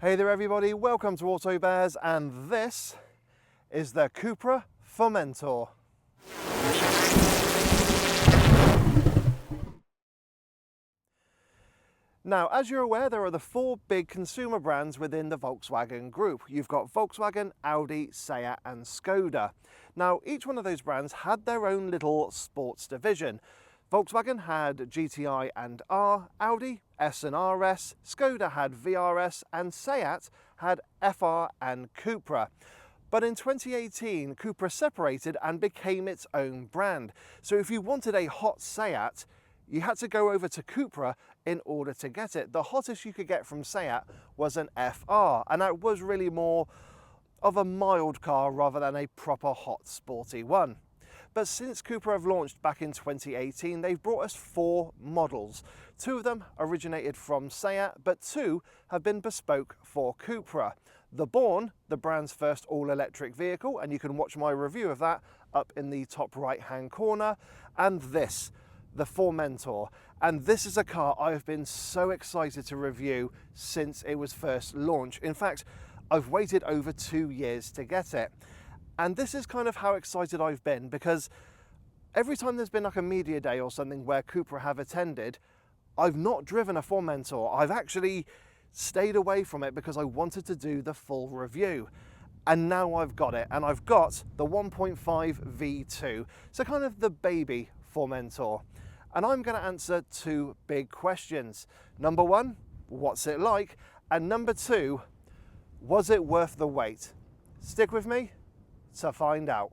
Hey there everybody, welcome to Auto Bears, and this is the Cupra Formentor. Now, as you're aware, there are the four big consumer brands within the Volkswagen group. You've got Volkswagen, Audi, Seat and Skoda. Now, each one of those brands had their own little sports division. Volkswagen had GTI and R, Audi, S and RS, Skoda had VRS, and Seat had FR and Cupra. But in 2018, Cupra separated and became its own brand. So if you wanted a hot Seat, you had to go over to Cupra in order to get it. The hottest you could get from Seat was an FR, and that was really more of a mild car rather than a proper hot sporty one. But since Cupra have launched back in 2018, they've brought us four models. Two of them originated from Seat, but two have been bespoke for Cupra. The Born, the brand's first all-electric vehicle, and you can watch my review of that up in the top right-hand corner, and this, the Formentor. And this is a car I have been so excited to review since it was first launched. In fact, I've waited over 2 years to get it. And this is kind of how excited I've been, because every time there's been like a media day or something where Cupra have attended, I've not driven a Formentor. I've actually stayed away from it because I wanted to do the full review. And now I've got it, and I've got the 1.5 V2, so kind of the baby Formentor. And I'm going to answer two big questions. Number one, what's it like? And number two, was it worth the wait? Stick with me to find out.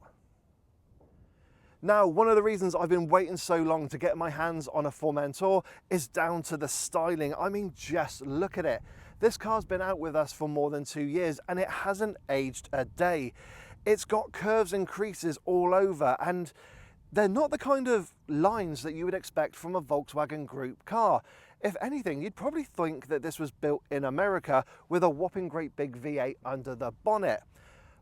Now, one of the reasons I've been waiting so long to get my hands on a Formentor is down to the styling. I mean, just look at it. This car's been out with us for more than 2 years and it hasn't aged a day. It's got curves and creases all over, and they're not the kind of lines that you would expect from a Volkswagen Group car. If anything, you'd probably think that this was built in America with a whopping great big V8 under the bonnet.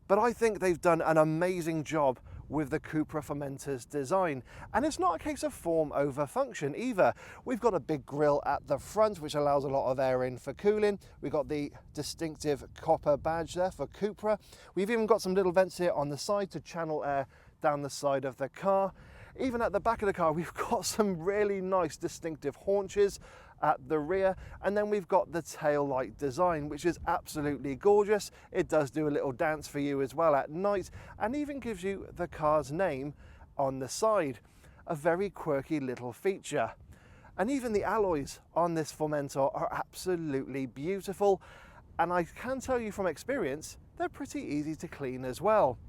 But I think they've done an amazing job with the Cupra Formentor's design. And it's not a case of form over function either. We've got a big grille at the front, which allows a lot of air in for cooling. We've got the distinctive copper badge there for Cupra. We've even got some little vents here on the side to channel air down the side of the car. Even at the back of the car, we've got some really nice distinctive haunches at the rear, and then we've got the tail light design, which is absolutely gorgeous. It does do a little dance for you as well at night, and even gives you the car's name on the side. A very quirky little feature. And even the alloys on this Formentor are absolutely beautiful, and I can tell you from experience, they're pretty easy to clean as well.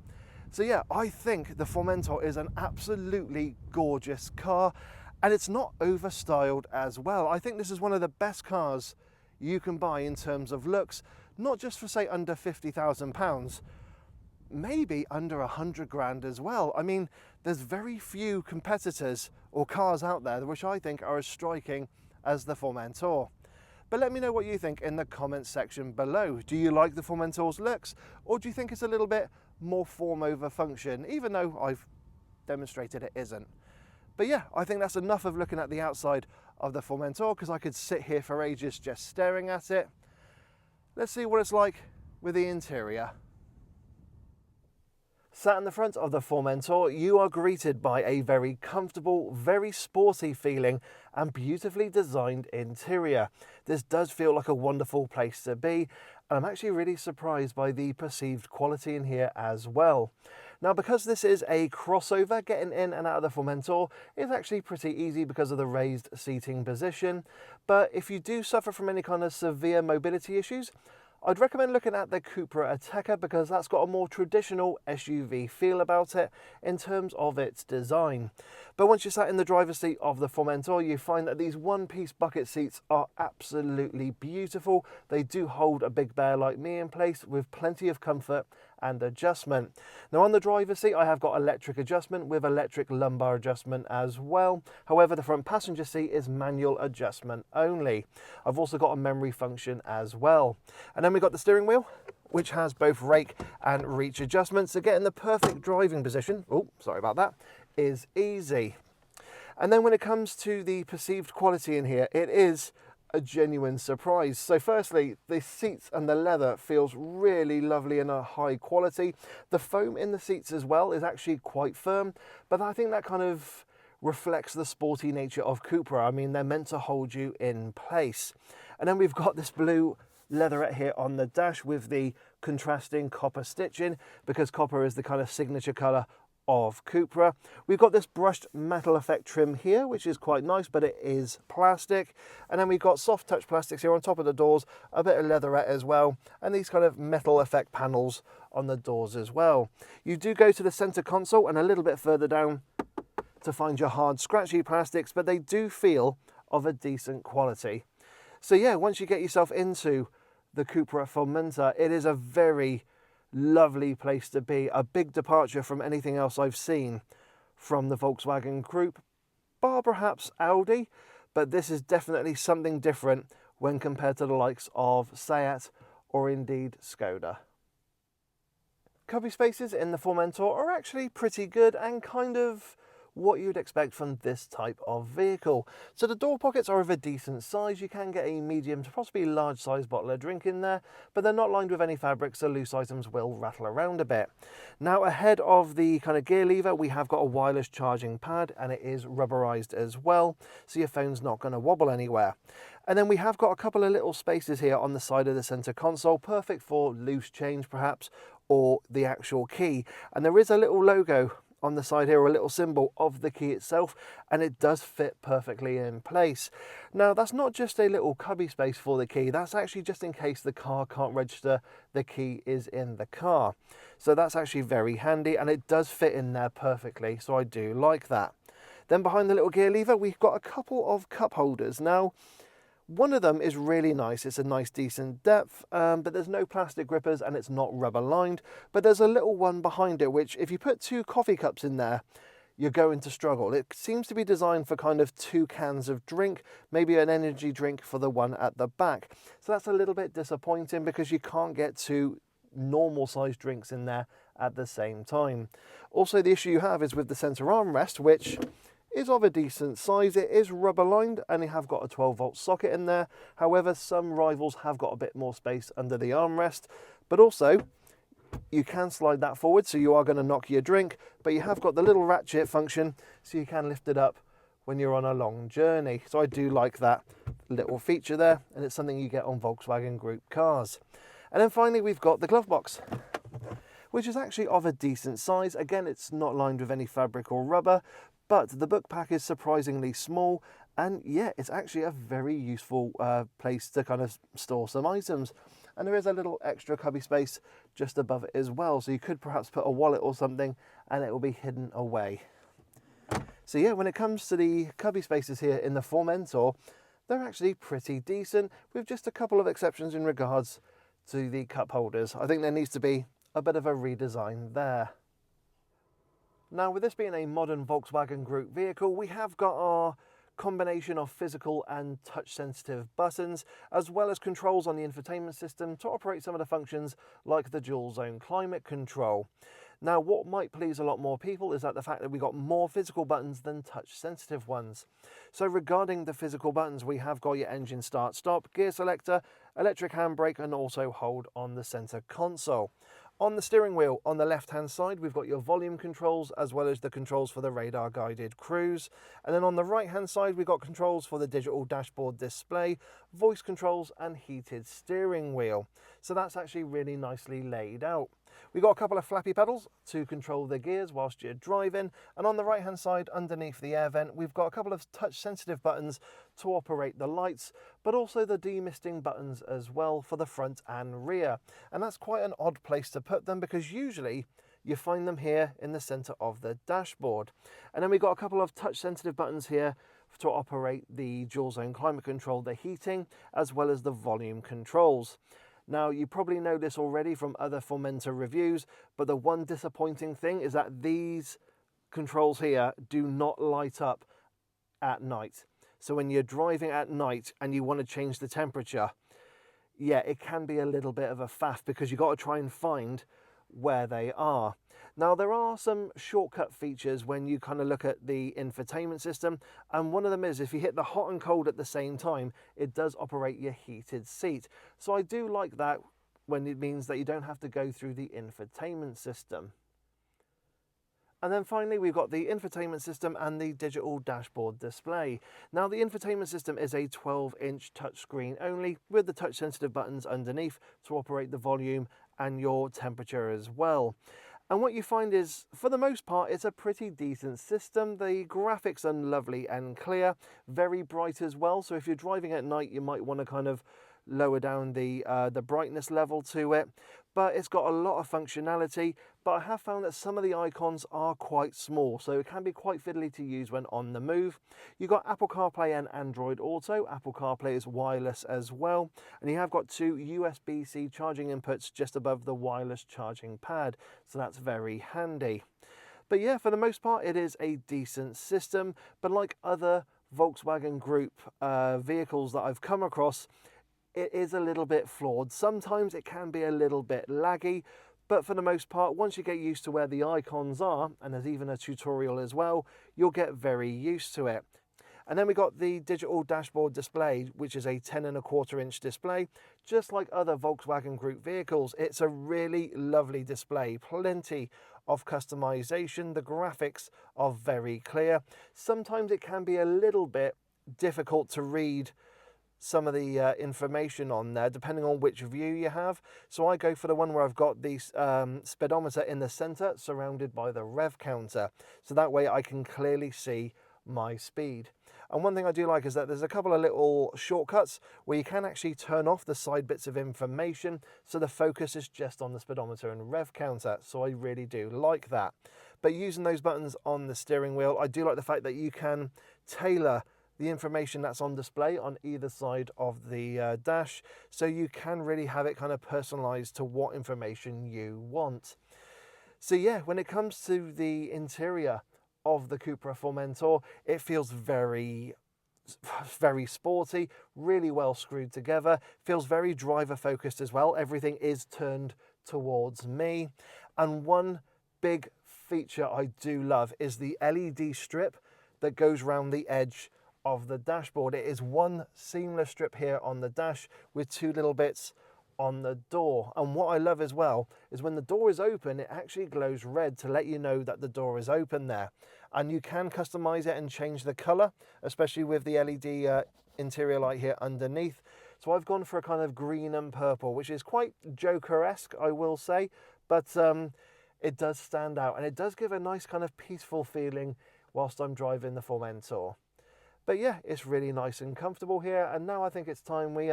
So yeah, I think the Formentor is an absolutely gorgeous car, and it's not overstyled as well. I think this is one of the best cars you can buy in terms of looks, not just for say under £50,000, maybe under 100 grand as well. I mean, there's very few competitors or cars out there which I think are as striking as the Formentor. But let me know what you think in the comments section below. Do you like the Formentor's looks, or do you think it's a little bit more form over function, even though I've demonstrated it isn't? But yeah, I think that's enough of looking at the outside of the Formentor, because I could sit here for ages just staring at it. Let's see what it's like with the interior. Sat in the front of the Formentor, you are greeted by a very comfortable, very sporty feeling and beautifully designed interior. This does feel like a wonderful place to be, and I'm actually really surprised by the perceived quality in here as well. Now, because this is a crossover, getting in and out of the Formentor is actually pretty easy because of the raised seating position. But if you do suffer from any kind of severe mobility issues, I'd recommend looking at the Cupra Ateca, because that's got a more traditional SUV feel about it in terms of its design. But once you're sat in the driver's seat of the Formentor, you find that these one-piece bucket seats are absolutely beautiful. They do hold a big bear like me in place with plenty of comfort and adjustment. Now, on the driver's seat, I have got electric adjustment with electric lumbar adjustment as well. However, the front passenger seat is manual adjustment only. I've also got a memory function as well. And then we've got the steering wheel, which has both rake and reach adjustments. So getting the perfect driving position, oh, sorry about that, is easy. And then when it comes to the perceived quality in here, it is a genuine surprise. So firstly, the seats and the leather feels really lovely and a high quality. The foam in the seats as well is actually quite firm, but I think that kind of reflects the sporty nature of Cupra. I mean, they're meant to hold you in place. And then we've got this blue leatherette here on the dash with the contrasting copper stitching, because copper is the kind of signature colour of Cupra. We've got this brushed metal effect trim here, which is quite nice, but it is plastic. And then we've got soft touch plastics here on top of the doors, a bit of leatherette as well, and these kind of metal effect panels on the doors as well. You do go to the centre console and a little bit further down to find your hard scratchy plastics, but they do feel of a decent quality. So yeah, once you get yourself into the Cupra Formentor, it is a very lovely place to be. A big departure from anything else I've seen from the Volkswagen group, bar perhaps Audi, but this is definitely something different when compared to the likes of Seat or indeed Skoda. Cubby spaces in the Formentor are actually pretty good and kind of what you'd expect from this type of vehicle. So the door pockets are of a decent size. You can get a medium to possibly large size bottle of drink in there, but they're not lined with any fabric, so loose items will rattle around a bit. Now ahead of the kind of gear lever, we have got a wireless charging pad, and it is rubberized as well, so your phone's not going to wobble anywhere. And then we have got a couple of little spaces here on the side of the center console, perfect for loose change perhaps, or the actual key. And there is a little logo on the side here, a little symbol of the key itself, and it does fit perfectly in place. Now that's not just a little cubby space for the key, that's actually just in case the car can't register the key is in the car. So that's actually very handy, and it does fit in there perfectly, so I do like that. Then behind the little gear lever, we've got a couple of cup holders. Now one of them is really nice, it's a nice decent depth, but there's no plastic grippers and it's not rubber lined, but there's a little one behind it which if you put 2 coffee cups in there, you're going to struggle. It seems to be designed for kind of 2 cans of drink, maybe an energy drink for the one at the back. So that's a little bit disappointing because you can't get 2 normal sized drinks in there at the same time. Also the issue you have is with the centre armrest, which is of a decent size. It is rubber lined and you have got a 12-volt socket in there. However, some rivals have got a bit more space under the armrest, but also you can slide that forward, so you are going to knock your drink, but you have got the little ratchet function so you can lift it up when you're on a long journey. So I do like that little feature there, and it's something you get on Volkswagen Group cars. And then finally we've got the glove box, which is actually of a decent size. Again, it's not lined with any fabric or rubber, but the book pack is surprisingly small, and yeah, it's actually a very useful place to kind of store some items. And there is a little extra cubby space just above it as well, so you could perhaps put a wallet or something and it will be hidden away. So yeah, when it comes to the cubby spaces here in the Formentor, they're actually pretty decent, with just a couple of exceptions in regards to the cup holders. I think there needs to be a bit of a redesign there. Now, with this being a modern Volkswagen Group vehicle, we have got our combination of physical and touch-sensitive buttons, as well as controls on the infotainment system to operate some of the functions like the dual zone climate control. Now, what might please a lot more people is that the fact that we got more physical buttons than touch-sensitive ones. So regarding the physical buttons, we have got your engine start-stop, gear selector, electric handbrake, and also hold on the center console. On the steering wheel, on the left-hand side, we've got your volume controls as well as the controls for the radar-guided cruise. And then on the right-hand side, we've got controls for the digital dashboard display, voice controls, and heated steering wheel. So that's actually really nicely laid out. We've got a couple of flappy pedals to control the gears whilst you're driving. And on the right-hand side, underneath the air vent, we've got a couple of touch-sensitive buttons to operate the lights, but also the demisting buttons as well for the front and rear. And that's quite an odd place to put them because usually you find them here in the center of the dashboard. And then we've got a couple of touch-sensitive buttons here to operate the dual zone climate control, the heating, as well as the volume controls. Now, you probably know this already from other Formentor reviews, but the one disappointing thing is that these controls here do not light up at night. So when you're driving at night and you want to change the temperature, yeah, it can be a little bit of a faff because you've got to try and find where they are. Now there are some shortcut features when you kind of look at the infotainment system, and one of them is if you hit the hot and cold at the same time, it does operate your heated seat. So I do like that when it means that you don't have to go through the infotainment system. And then finally, we've got the infotainment system and the digital dashboard display. Now, the infotainment system is a 12-inch touchscreen only with the touch-sensitive buttons underneath to operate the volume and your temperature as well. And what you find is, for the most part, it's a pretty decent system. The graphics are lovely and clear, very bright as well. So if you're driving at night, you might want to kind of lower down the brightness level to it. But it's got a lot of functionality, but I have found that some of the icons are quite small, so it can be quite fiddly to use when on the move. You've got Apple CarPlay and Android Auto. Apple CarPlay is wireless as well, and you have got two USB-C charging inputs just above the wireless charging pad, so that's very handy. But yeah, for the most part, it is a decent system, but like other Volkswagen Group vehicles that I've come across, it is a little bit flawed. Sometimes it can be a little bit laggy, but for the most part, once you get used to where the icons are, and there's even a tutorial as well, you'll get very used to it. And then we got the digital dashboard display, which is a 10.25 inch display. Just like other Volkswagen Group vehicles, it's a really lovely display. Plenty of customization. The graphics are very clear. Sometimes it can be a little bit difficult to read some of the information on there depending on which view you have. So I go for the one where I've got the speedometer in the center surrounded by the rev counter, so that way I can clearly see my speed. And one thing I do like is that there's a couple of little shortcuts where you can actually turn off the side bits of information, so the focus is just on the speedometer and rev counter, so I really do like that. But using those buttons on the steering wheel, I do like the fact that you can tailor the information that's on display on either side of the dash, so you can really have it kind of personalized to what information you want. So yeah, when it comes to the interior of the Cupra Formentor, it feels very sporty, really well screwed together, feels very driver focused as well. Everything is turned towards me. And one big feature I do love is the LED strip that goes around the edge of the dashboard. It is one seamless strip here on the dash with two little bits on the door. And what I love as well is when the door is open, it actually glows red to let you know that the door is open there. And you can customize it and change the color, especially with the LED interior light here underneath. So I've gone for a kind of green and purple, which is quite Joker-esque, I will say, but it does stand out and it does give a nice kind of peaceful feeling whilst I'm driving the Formentor. But yeah, it's really nice and comfortable here, and now I think it's time we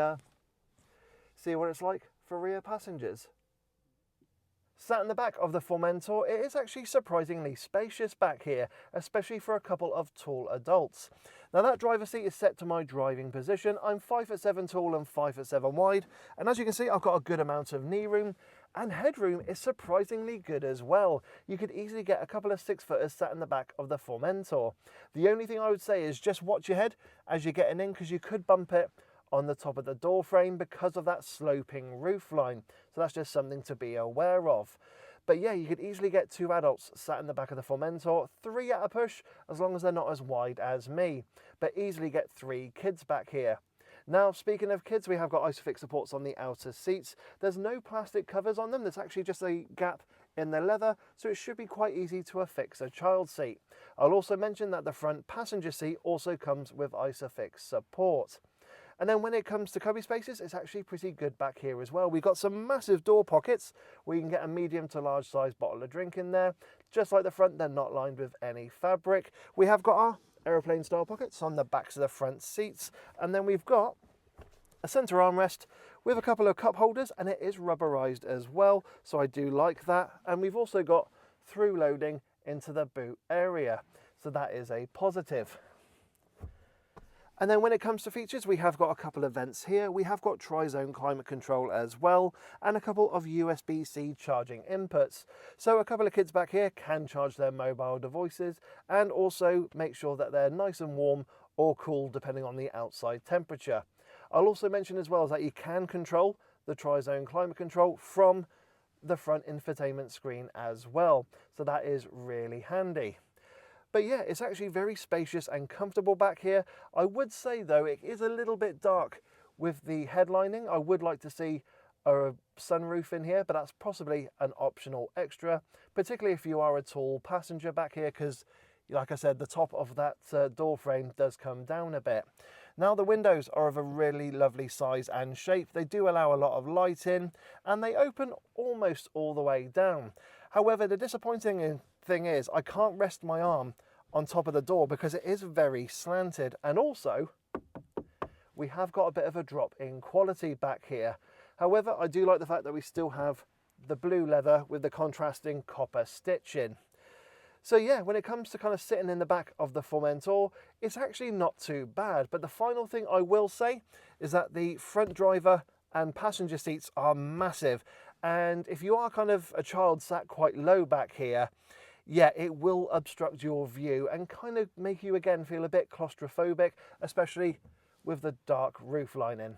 see what it's like for rear passengers. Sat in the back of the Formentor, it is actually surprisingly spacious back here, especially for a couple of tall adults. Now that driver's seat is set to my driving position. I'm 5'7" tall and 5'7" wide, and as you can see, I've got a good amount of knee room, and headroom is surprisingly good as well. You could easily get a couple of 6-footers sat in the back of the Formentor. The only thing I would say is just watch your head as you're getting in, because you could bump it on the top of the door frame because of that sloping roofline. So that's just something to be aware of. But yeah, you could easily get 2 adults sat in the back of the Formentor, 3 at a push, as long as they're not as wide as me, but easily get 3 kids back here. Now, speaking of kids, we have got ISOFIX supports on the outer seats. There's no plastic covers on them. There's actually just a gap in the leather, so it should be quite easy to affix a child seat. I'll also mention that the front passenger seat also comes with ISOFIX support. And then when it comes to cubby spaces, it's actually pretty good back here as well. We've got some massive door pockets where you can get a medium to large size bottle of drink in there. Just like the front, they're not lined with any fabric. We have got our aeroplane style pockets on the backs of the front seats. And then we've got a center armrest with a couple of cup holders, and it is rubberized as well. So I do like that. And we've also got through loading into the boot area. So that is a positive. And then when it comes to features, we have got a couple of vents here. We have got tri-zone climate control as well, and a couple of USB-C charging inputs. So a couple of kids back here can charge their mobile devices and also make sure that they're nice and warm or cool depending on the outside temperature. I'll also mention as well that you can control the tri-zone climate control from the front infotainment screen as well. So that is really handy. But yeah, it's actually very spacious and comfortable back here. I would say though, it is a little bit dark with the headlining. I would like to see a sunroof in here, but that's possibly an optional extra, particularly if you are a tall passenger back here, because like I said, the top of that door frame does come down a bit. Now the windows are of a really lovely size and shape. They do allow a lot of light in, and they open almost all the way down. However, the disappointing thing is I can't rest my arm on top of the door because it is very slanted, and also we have got a bit of a drop in quality back here. However, I do like the fact that we still have the blue leather with the contrasting copper stitching. So yeah, when it comes to kind of sitting in the back of the Formentor, it's actually not too bad. But the final thing I will say is that the front driver and passenger seats are massive. And if you are kind of a child sat quite low back here, yeah, it will obstruct your view and kind of make you again feel a bit claustrophobic, especially with the dark roof lining.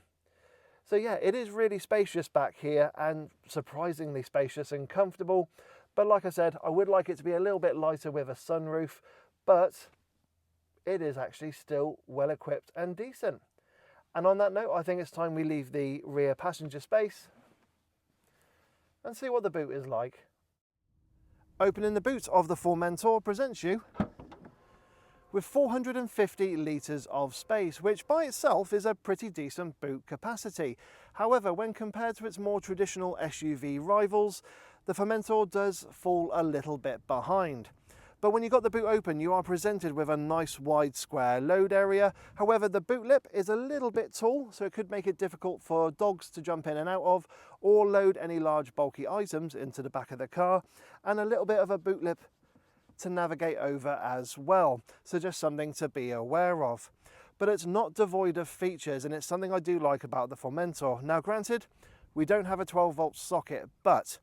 So yeah, it is really spacious back here and surprisingly spacious and comfortable. But like I said, I would like it to be a little bit lighter with a sunroof, but it is actually still well equipped and decent. And on that note, I think it's time we leave the rear passenger space and see what the boot is like. Opening the boot of the Formentor presents you with 450 litres of space, which by itself is a pretty decent boot capacity. However, when compared to its more traditional SUV rivals, the Formentor does fall a little bit behind. But when you got the boot open, you are presented with a nice wide square load area. However, the boot lip is a little bit tall, so it could make it difficult for dogs to jump in and out of, or load any large bulky items into the back of the car, and a little bit of a boot lip to navigate over as well. So just something to be aware of. But it's not devoid of features, and it's something I do like about the Formentor. Now granted, we don't have a 12-volt socket, but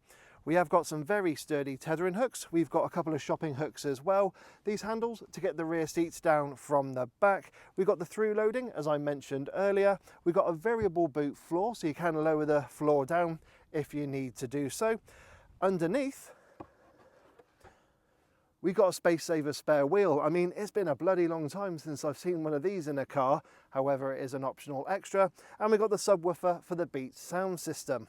we have got some very sturdy tethering hooks. We've got a couple of shopping hooks as well. These handles to get the rear seats down from the back. We've got the through loading, as I mentioned earlier. We've got a variable boot floor, so you can lower the floor down if you need to do so. Underneath, we've got a space saver spare wheel. I mean, it's been a bloody long time since I've seen one of these in a car. However, it is an optional extra. And we've got the subwoofer for the Beats sound system.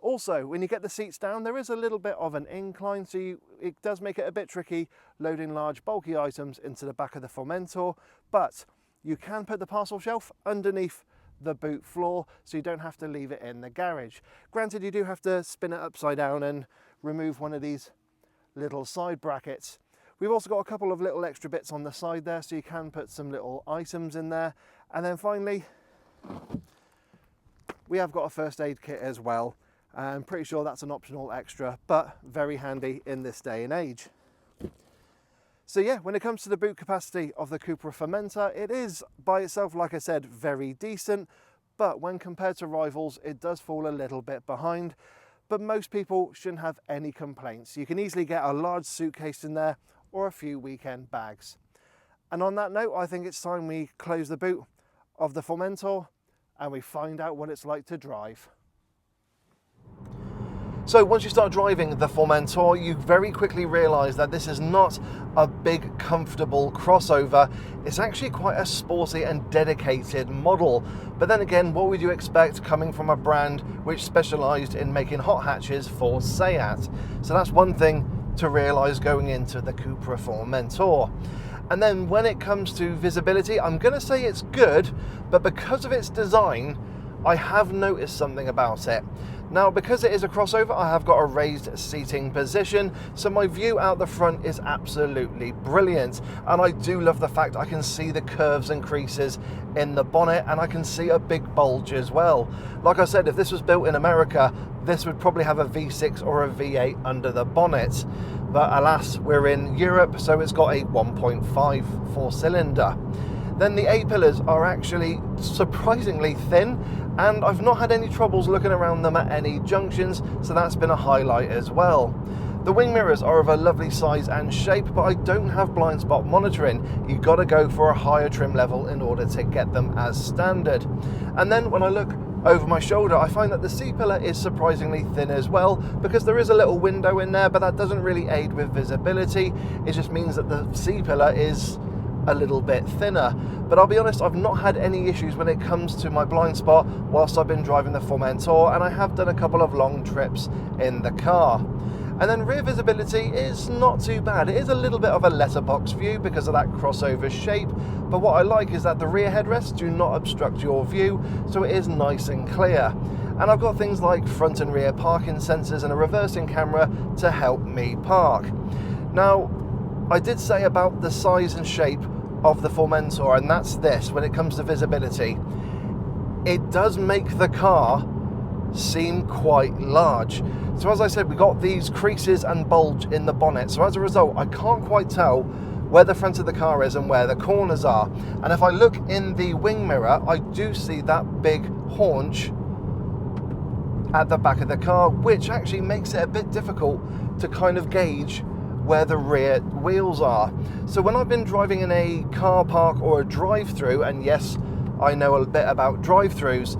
Also, when you get the seats down, there is a little bit of an incline, so it does make it a bit tricky loading large bulky items into the back of the Formentor, but you can put the parcel shelf underneath the boot floor, so you don't have to leave it in the garage. Granted, you do have to spin it upside down and remove one of these little side brackets. We've also got a couple of little extra bits on the side there, so you can put some little items in there. And then finally, we have got a first aid kit as well. I'm pretty sure that's an optional extra, but very handy in this day and age. So yeah, when it comes to the boot capacity of the Cupra Formentor, it is by itself, like I said, very decent, but when compared to rivals, it does fall a little bit behind. But most people shouldn't have any complaints. You can easily get a large suitcase in there or a few weekend bags. And on that note, I think it's time we close the boot of the Formentor and we find out what it's like to drive. So once you start driving the Formentor, you very quickly realise that this is not a big, comfortable crossover. It's actually quite a sporty and dedicated model. But then again, what would you expect coming from a brand which specialised in making hot hatches for Seat? So that's one thing to realise going into the Cupra Formentor. And then when it comes to visibility, I'm going to say it's good, but because of its design, I have noticed something about it. Now, because it is a crossover, I have got a raised seating position, so my view out the front is absolutely brilliant. And I do love the fact I can see the curves and creases in the bonnet, and I can see a big bulge as well. Like I said, if this was built in America, this would probably have a V6 or a V8 under the bonnet. But alas, we're in Europe, so it's got a 1.5 four-cylinder. Then the A-pillars are actually surprisingly thin, and I've not had any troubles looking around them at any junctions, so that's been a highlight as well. The wing mirrors are of a lovely size and shape, but I don't have blind spot monitoring. You've got to go for a higher trim level in order to get them as standard. And then when I look over my shoulder, I find that the C-pillar is surprisingly thin as well, because there is a little window in there, but that doesn't really aid with visibility. It just means that the C-pillar is a little bit thinner. But I'll be honest, I've not had any issues when it comes to my blind spot whilst I've been driving the Formentor, and I have done a couple of long trips in the car. And then rear visibility is not too bad. It is a little bit of a letterbox view because of that crossover shape, but what I like is that the rear headrests do not obstruct your view, so it is nice and clear. And I've got things like front and rear parking sensors and a reversing camera to help me park. Now, I did say about the size and shape of the Formentor, and that's this: when it comes to visibility, it does make the car seem quite large. So as I said, we got these creases and bulge in the bonnet, so as a result I can't quite tell where the front of the car is and where the corners are. And if I look in the wing mirror, I do see that big haunch at the back of the car, which actually makes it a bit difficult to kind of gauge where the rear wheels are. So when I've been driving in a car park or a drive-through, and yes, I know a bit about drive-throughs,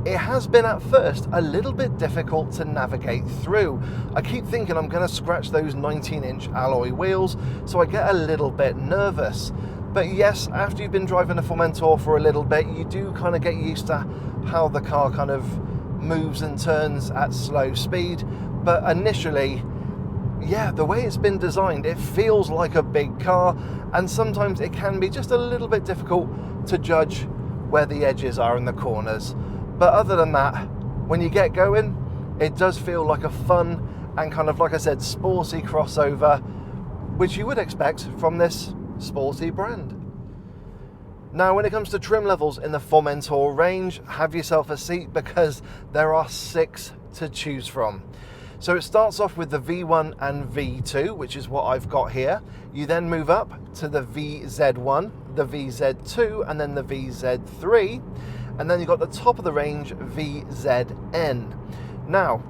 it has been at first a little bit difficult to navigate through. I keep thinking I'm going to scratch those 19-inch alloy wheels, so I get a little bit nervous. But yes, after you've been driving a Formentor for a little bit, you do kind of get used to how the car kind of moves and turns at slow speed. But initially, yeah, the way it's been designed, it feels like a big car, and sometimes it can be just a little bit difficult to judge where the edges are in the corners. But other than that, when you get going, it does feel like a fun and kind of, like I said, sporty crossover, which you would expect from this sporty brand. Now, when it comes to trim levels in the Formentor range, have yourself a seat because there are 6 to choose from. So it starts off with the V1 and V2, which is what I've got here. You then move up to the VZ1, the VZ2, and then the VZ3. And then you've got the top of the range VZN. Now,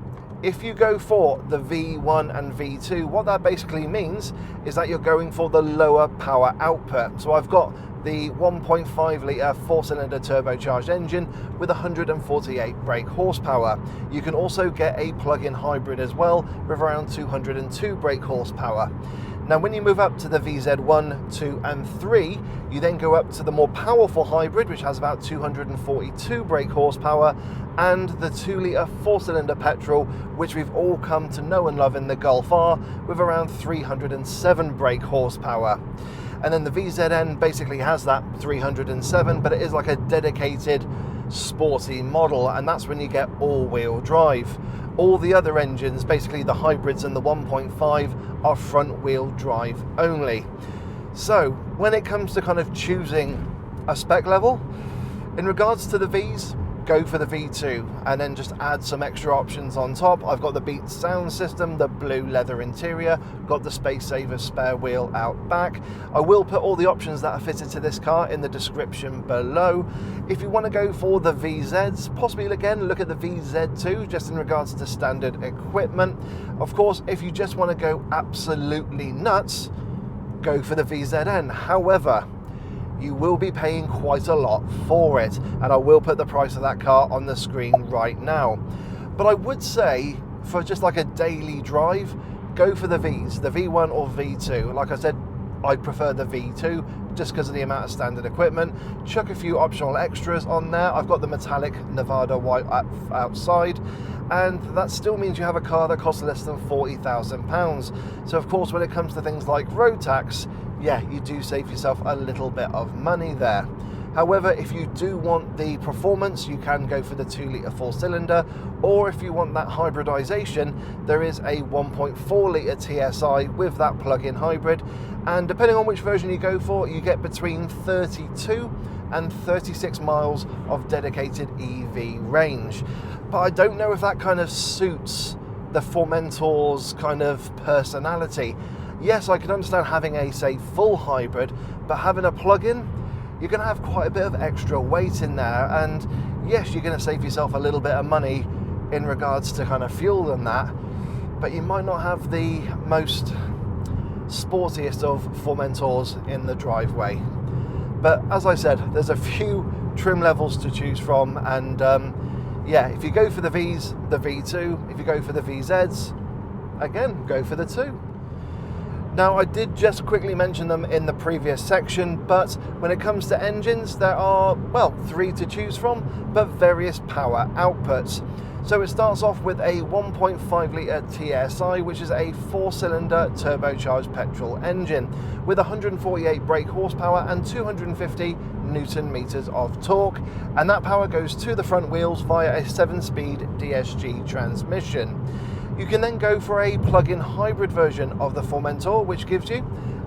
if you go for the V1 and V2, what that basically means is that you're going for the lower power output. So I've got the 1.5 litre 4-cylinder turbocharged engine with 148 brake horsepower. You can also get a plug-in hybrid as well with around 202 brake horsepower. Now, when you move up to the VZ1, 2 and 3, you then go up to the more powerful hybrid, which has about 242 brake horsepower, and the 2 litre 4-cylinder petrol, which we've all come to know and love in the Golf R, with around 307 brake horsepower. And then the VZN basically has that 307, but it is like a dedicated sporty model, and that's when you get all-wheel drive. All the other engines, basically the hybrids and the 1.5, are front-wheel drive only. So when it comes to kind of choosing a spec level, in regards to the Vs, go for the V2 and then just add some extra options on top. I've got the Beats sound system, the blue leather interior, got the space saver spare wheel out back. I will put all the options that are fitted to this car in the description below. If you want to go for the VZs, possibly again look at the VZ2 just in regards to standard equipment. Of course, if you just want to go absolutely nuts, go for the VZN. However, you will be paying quite a lot for it, and I will put the price of that car on the screen right now. But I would say for just like a daily drive, go for the Vs, the V1 or V2. Like I said, I prefer the V2 just because of the amount of standard equipment. Chuck a few optional extras on there. I've got the metallic Nevada white outside, and that still means you have a car that costs less than £40,000. So of course, when it comes to things like road tax, yeah, you do save yourself a little bit of money there. However, if you do want the performance, you can go for the 2 litre 4-cylinder, or if you want that hybridization, there is a 1.4 litre TSI with that plug-in hybrid, and depending on which version you go for, you get between 32 and 36 miles of dedicated EV range. But I don't know if that kind of suits the Formentor's kind of personality. Yes, I can understand having a, say, full hybrid, but having a plug-in, you're going to have quite a bit of extra weight in there, and yes, you're going to save yourself a little bit of money in regards to kind of fuel and that, but you might not have the most sportiest of Formentors in the driveway. But as I said, there's a few trim levels to choose from, and yeah, if you go for the Vs, the V2. If you go for the VZs, again, go for the 2. Now, I did just quickly mention them in the previous section, but when it comes to engines, there are, well, 3 to choose from, but various power outputs. So it starts off with a 1.5 litre TSI, which is a 4-cylinder turbocharged petrol engine with 148 brake horsepower and 250 Newton meters of torque, and that power goes to the front wheels via a 7-speed DSG transmission. You can then go for a plug-in hybrid version of the Formentor, which gives you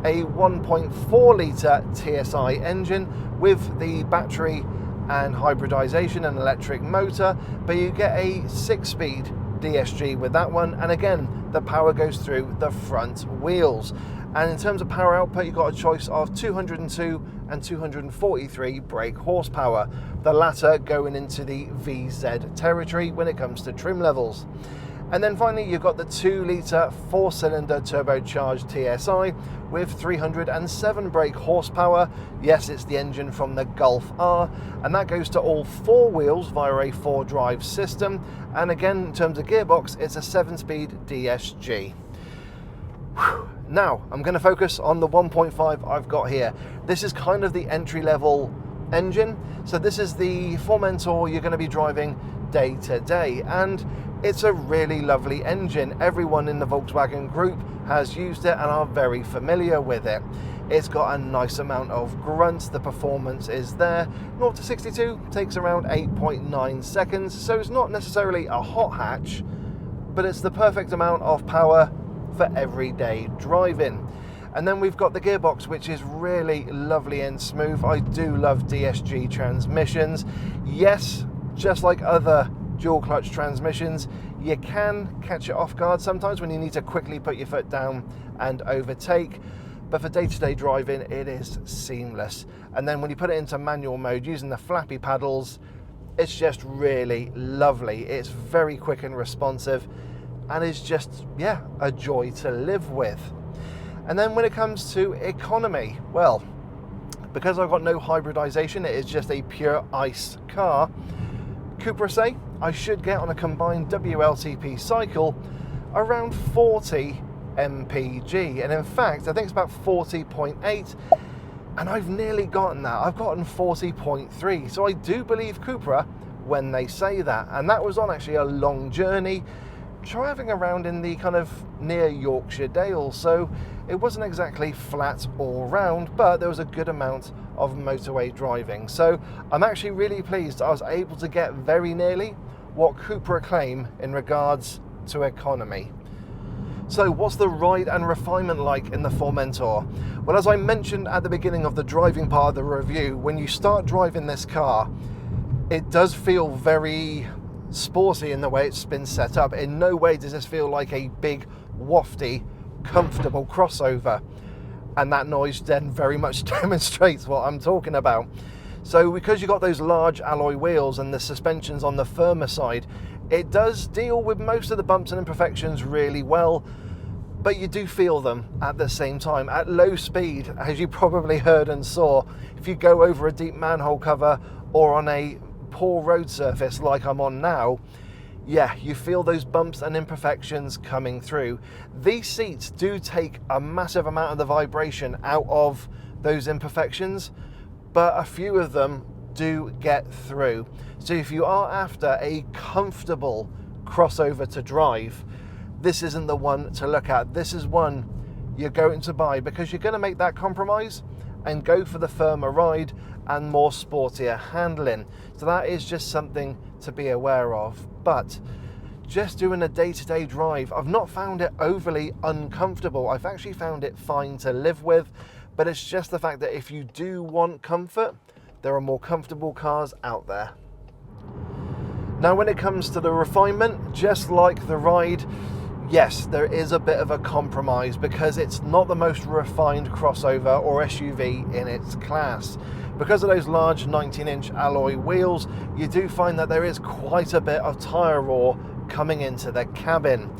a 1.4 litre TSI engine with the battery and hybridization and electric motor, but you get a 6-speed DSG with that one, and again the power goes through the front wheels. And in terms of power output, you've got a choice of 202 and 243 brake horsepower, the latter going into the VZ territory when it comes to trim levels. And then finally, you've got the 2-litre 4-cylinder turbocharged TSI with 307 brake horsepower. Yes, it's the engine from the Golf R, and that goes to all 4 wheels via a 4-drive system. And again, in terms of gearbox, it's a 7-speed DSG. Now, I'm going to focus on the 1.5 I've got here. This is kind of the entry-level engine. So this is the Formentor you're going to be driving day to day, and it's a really lovely engine. Everyone in the Volkswagen group has used it and are very familiar with it. It's got a nice amount of grunt, the performance is there. 0 to 62 takes around 8.9 seconds, so it's not necessarily a hot hatch, but it's the perfect amount of power for everyday driving. And then we've got the gearbox, which is really lovely and smooth. I do love DSG transmissions. Yes, just like other dual clutch transmissions, you can catch it off guard sometimes when you need to quickly put your foot down and overtake, but for day-to-day driving it is seamless. And then when you put it into manual mode using the flappy paddles, it's just really lovely. It's very quick and responsive, and is just, yeah, a joy to live with. And then when it comes to economy, well, because I've got no hybridization, it is just a pure ICE car. Cupra say I should get on a combined WLTP cycle around 40 mpg, and in fact I think it's about 40.8, and I've nearly gotten that. I've gotten 40.3, so I do believe Cupra when they say that. And that was on actually a long journey driving around in the kind of near Yorkshire Dales, so it wasn't exactly flat all round, but there was a good amount of motorway driving. So I'm actually really pleased I was able to get very nearly what Cupra claim in regards to economy. So what's the ride and refinement like in the Formentor? Well, as I mentioned at the beginning of the driving part of the review, when you start driving this car, it does feel very sporty in the way it's been set up. In no way does this feel like a big, wafty, comfortable crossover. And that noise then very much demonstrates what I'm talking about. So because you've got those large alloy wheels and the suspension's on the firmer side, it does deal with most of the bumps and imperfections really well, but you do feel them at the same time. At low speed, as you probably heard and saw, if you go over a deep manhole cover or on a poor road surface like I'm on now, yeah, you feel those bumps and imperfections coming through. These seats do take a massive amount of the vibration out of those imperfections, but a few of them do get through. So if you are after a comfortable crossover to drive, this isn't the one to look at. This is one you're going to buy because you're going to make that compromise and go for the firmer ride and more sportier handling. So that is just something to be aware of. But just doing a day-to-day drive, I've not found it overly uncomfortable. I've actually found it fine to live with, but it's just the fact that if you do want comfort, there are more comfortable cars out there. Now, when it comes to the refinement, just like the ride, yes, there is a bit of a compromise because it's not the most refined crossover or SUV in its class. Because of those large 19-inch alloy wheels, you do find that there is quite a bit of tyre roar coming into the cabin.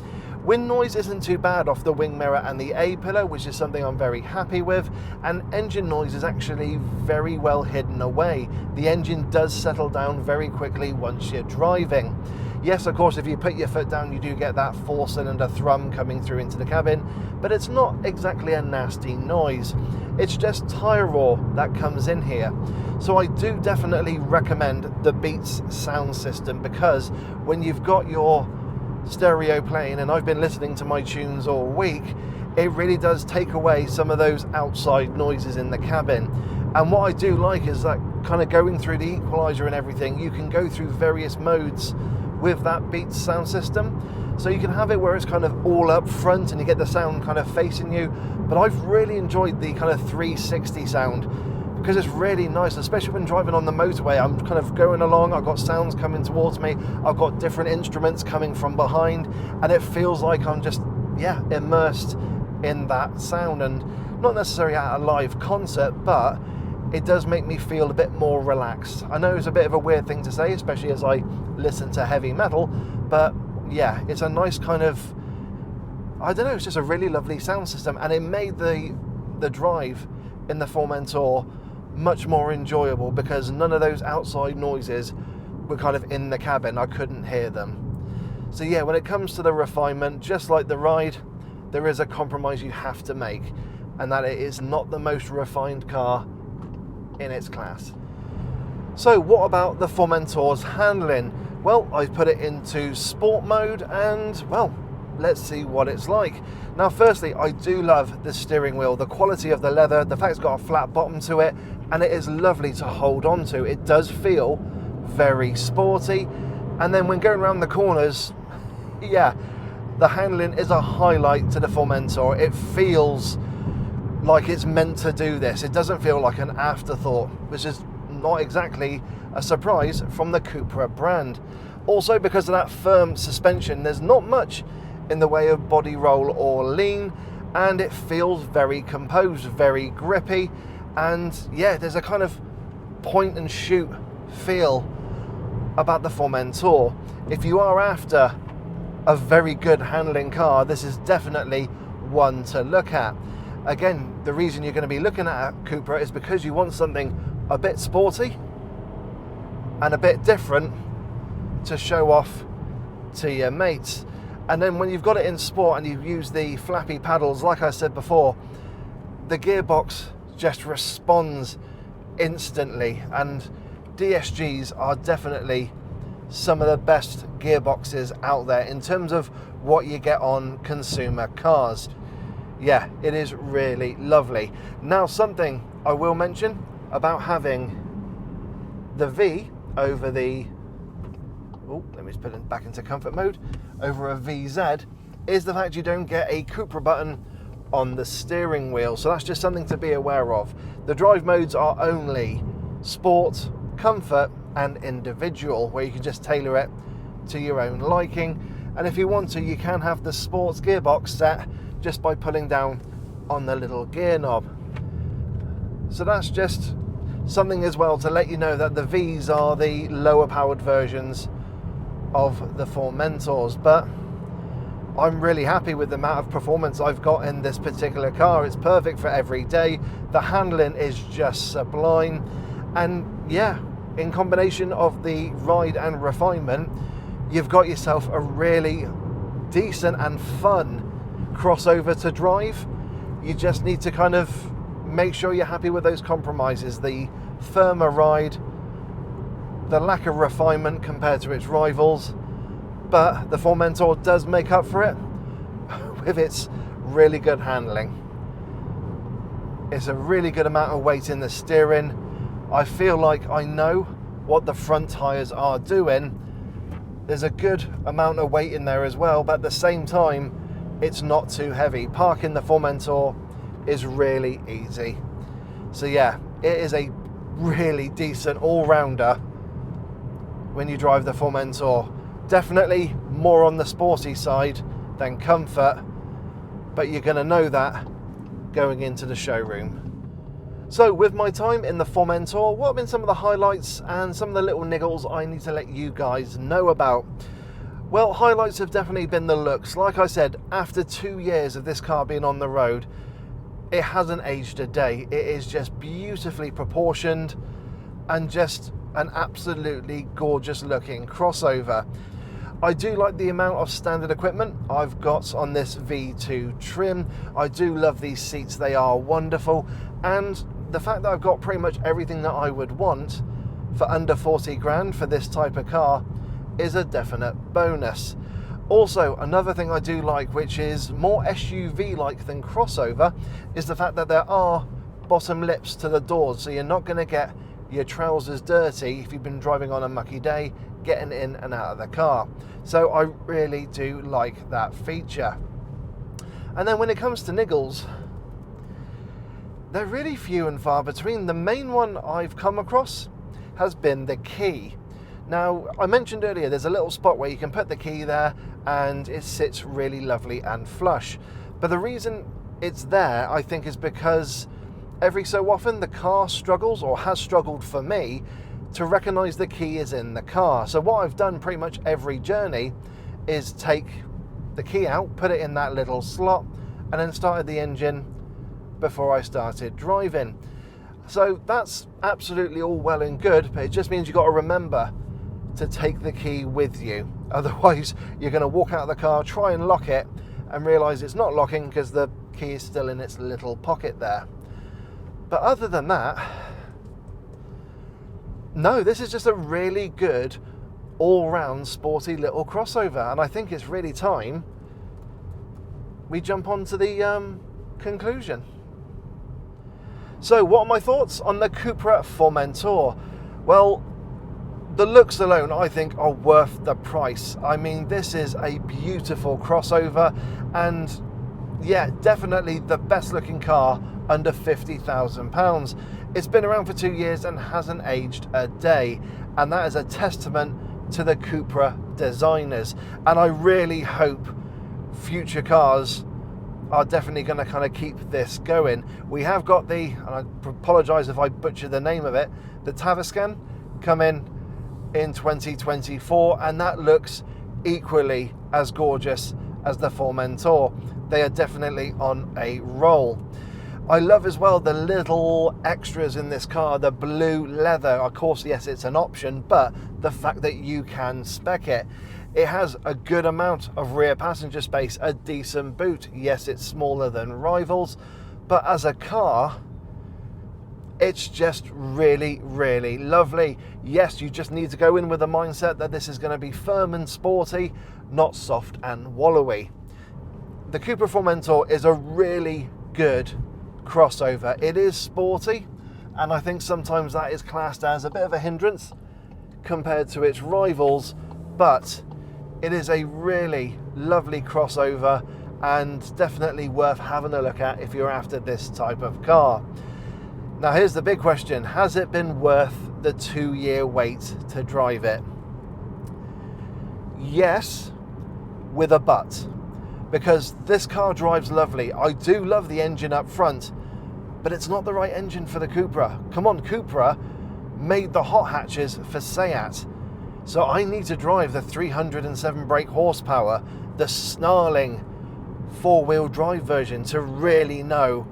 Wind noise isn't too bad off the wing mirror and the A-pillar, which is something I'm very happy with, and engine noise is actually very well hidden away. The engine does settle down very quickly once you're driving. Yes, of course, if you put your foot down, you do get that 4-cylinder thrum coming through into the cabin, but it's not exactly a nasty noise. It's just tyre roar that comes in here. So I do definitely recommend the Beats sound system, because when you've got your stereo playing, and I've been listening to my tunes all week, it really does take away some of those outside noises in the cabin. And what I do like is that kind of going through the equalizer and everything, you can go through various modes with that Beats sound system. So you can have it where it's kind of all up front and you get the sound kind of facing you. But I've really enjoyed the kind of 360 sound, because it's really nice, especially when driving on the motorway. I'm kind of going along, I've got sounds coming towards me, I've got different instruments coming from behind, and it feels like I'm just, yeah, immersed in that sound. And not necessarily at a live concert, but it does make me feel a bit more relaxed. I know it's a bit of a weird thing to say, especially as I listen to heavy metal, but yeah, it's a nice kind of, I don't know, it's just a really lovely sound system, and it made the drive in the Formentor much more enjoyable, because none of those outside noises were kind of in the cabin. I couldn't hear them. So yeah, when it comes to the refinement, just like the ride, there is a compromise you have to make, and that it is not the most refined car in its class. So what about the Formentor's handling? Well, I've put it into sport mode, and well, let's see what it's like. Now, firstly, I do love the steering wheel, the quality of the leather, the fact it's got a flat bottom to it, and it is lovely to hold on to. It does feel very sporty, and then when going around the corners, yeah, the handling is a highlight to the Formentor. It feels like it's meant to do this. It doesn't feel like an afterthought, which is not exactly a surprise from the Cupra brand. Also, because of that firm suspension, there's not much in the way of body roll or lean, and it feels very composed, very grippy, and yeah, there's a kind of point and shoot feel about the Formentor. If you are after a very good handling car, this is definitely one to look at. Again, the reason you're going to be looking at a Cupra is because you want something a bit sporty and a bit different to show off to your mates. And then when you've got it in sport and you use the flappy paddles, like I said before, the gearbox just responds instantly, and DSGs are definitely some of the best gearboxes out there in terms of what you get on consumer cars. Yeah, it is really lovely. Now, something I will mention about having the V over the, oh, let me just put it back into comfort mode, over a VZ, is the fact you don't get a Cupra button on the steering wheel. So that's just something to be aware of. The drive modes are only sport, comfort, and individual, where you can just tailor it to your own liking. And if you want to, you can have the sports gearbox set just by pulling down on the little gear knob. So that's just something as well to let you know that the V's are the lower powered versions of the Formentors, but I'm really happy with the amount of performance I've got in this particular car. It's perfect for every day. The handling is just sublime, and yeah, in combination of the ride and refinement, you've got yourself a really decent and fun crossover to drive. You just need to kind of make sure you're happy with those compromises, the firmer ride, the lack of refinement compared to its rivals, but the Formentor does make up for it with its really good handling. It's a really good amount of weight in the steering. I feel like I know what the front tyres are doing. There's a good amount of weight in there as well, but at the same time, it's not too heavy. Parking the Formentor is really easy. So yeah, it is a really decent all-rounder when you drive the Formentor. Definitely more on the sporty side than comfort, but you're going to know that going into the showroom. So with my time in the Formentor, what have been some of the highlights and some of the little niggles I need to let you guys know about? Well, highlights have definitely been the looks. Like I said, after 2 years of this car being on the road, it hasn't aged a day. It is just beautifully proportioned and just an absolutely gorgeous looking crossover. I do like the amount of standard equipment I've got on this V2 trim. I do love these seats, they are wonderful. And the fact that I've got pretty much everything that I would want for under 40 grand for this type of car is a definite bonus. Also, another thing I do like, which is more SUV-like than crossover, is the fact that there are bottom lips to the doors, so you're not going to get your trousers dirty if you've been driving on a mucky day, getting in and out of the car. So I really do like that feature. And then when it comes to niggles, they're really few and far between. The main one I've come across has been the key. Now, I mentioned earlier there's a little spot where you can put the key there and it sits really lovely and flush. But the reason it's there, I think, is because every so often the car struggles, or has struggled for me, to recognise the key is in the car. So what I've done pretty much every journey is take the key out, put it in that little slot, and then started the engine before I started driving. So that's absolutely all well and good, but it just means you've got to remember to take the key with you. Otherwise, you're going to walk out of the car, try and lock it, and realise it's not locking because the key is still in its little pocket there. But other than that, no, this is just a really good all-round sporty little crossover, and I think it's really time we jump on to the conclusion. So what are my thoughts on the Cupra Formentor? Well, the looks alone, I think, are worth the price. I mean, this is a beautiful crossover, and yeah, definitely the best looking car under £50,000. It's been around for 2 years and hasn't aged a day, and that is a testament to the Cupra designers. And I really hope future cars are definitely going to kind of keep this going. We have got the, and I apologise if I butcher the name of it, the Tavascan come in 2024, and that looks equally as gorgeous as the Formentor. They are definitely on a roll. I love as well the little extras in this car, the blue leather. Of course, yes, it's an option, but the fact that you can spec it. It has a good amount of rear passenger space, a decent boot. Yes, it's smaller than rivals, but as a car, it's just really, really lovely. Yes, you just need to go in with the mindset that this is going to be firm and sporty, not soft and wallowy. The Cupra Formentor is a really good crossover. It is sporty, and I think sometimes that is classed as a bit of a hindrance compared to its rivals, but it is a really lovely crossover and definitely worth having a look at if you're after this type of car. Now here's the big question: has it been worth the 2-year wait to drive it? Yes, with a but, because this car drives lovely. I do love the engine up front, but it's not the right engine for the Cupra. Come on, Cupra made the hot hatches for Seat, so I need to drive the 307 brake horsepower, the snarling 4-wheel drive version, to really know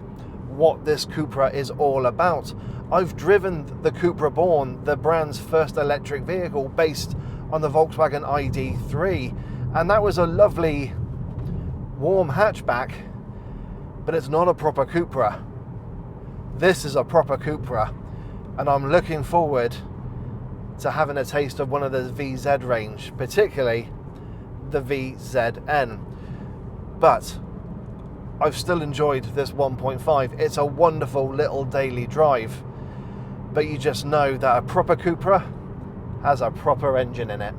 what this Cupra is all about. I've driven the Cupra Born, the brand's first electric vehicle based on the Volkswagen ID3, and that was a lovely warm hatchback, but it's not a proper Cupra. This is a proper Cupra, and I'm looking forward to having a taste of one of the VZ range, particularly the VZN. But I've still enjoyed this 1.5. It's a wonderful little daily drive, but you just know that a proper Cupra has a proper engine in it.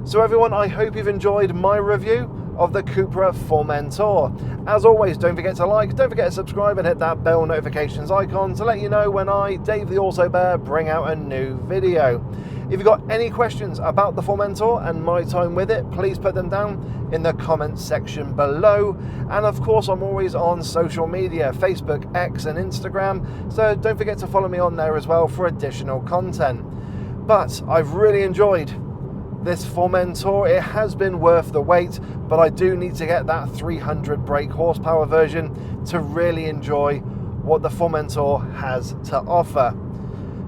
So everyone, I hope you've enjoyed my review of the Cupra Formentor. As always, don't forget to like, don't forget to subscribe, and hit that bell notifications icon to let you know when I, Dave the Auto Bear, bring out a new video. If you've got any questions about the Formentor and my time with it, please put them down in the comments section below. And of course, I'm always on social media, Facebook, X and Instagram, so don't forget to follow me on there as well for additional content. But I've really enjoyed This Formentor, it has been worth the wait, but I do need to get that 300 brake horsepower version to really enjoy what the Formentor has to offer.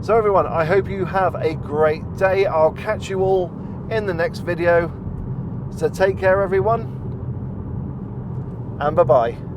So everyone, I hope you have a great day. I'll catch you all in the next video. So take care everyone, and bye-bye.